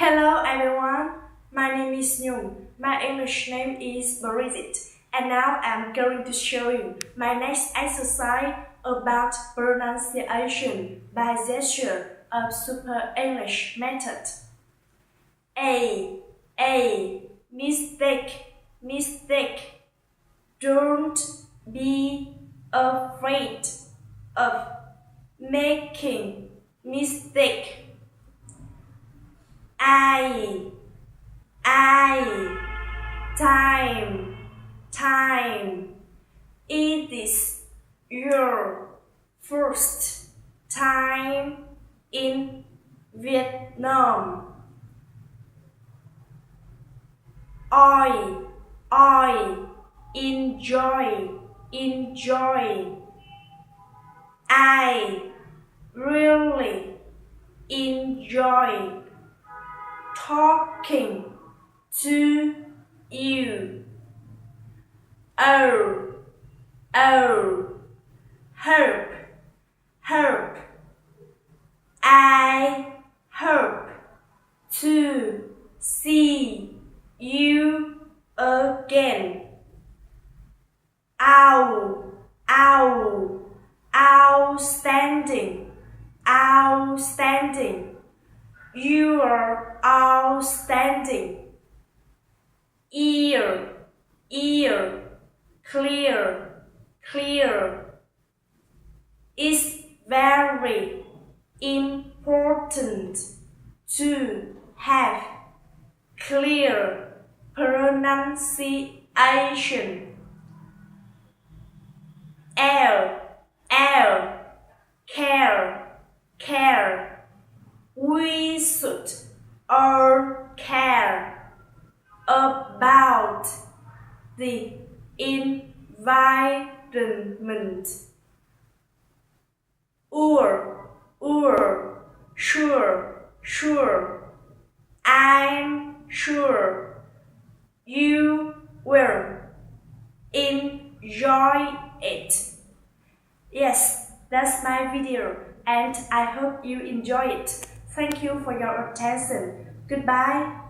Hello everyone, my name is Nhung. My English name is Bridget, and now I'm going to show you my next exercise about pronunciation by gesture of Super English method. A, mistake. Don't be afraid of making mistake. I, time. It is your first time in Vietnam. I, enjoy. I really enjoy talking to you. Hope. I hope to see you again. Outstanding. You are outstanding. Ear, clear. It's very important to have clear pronunciation. Care. We should all care about the environment. Sure. I'm sure you will enjoy it. Yes, that's my video, and I hope you enjoy it. Thank you for your attention. Goodbye.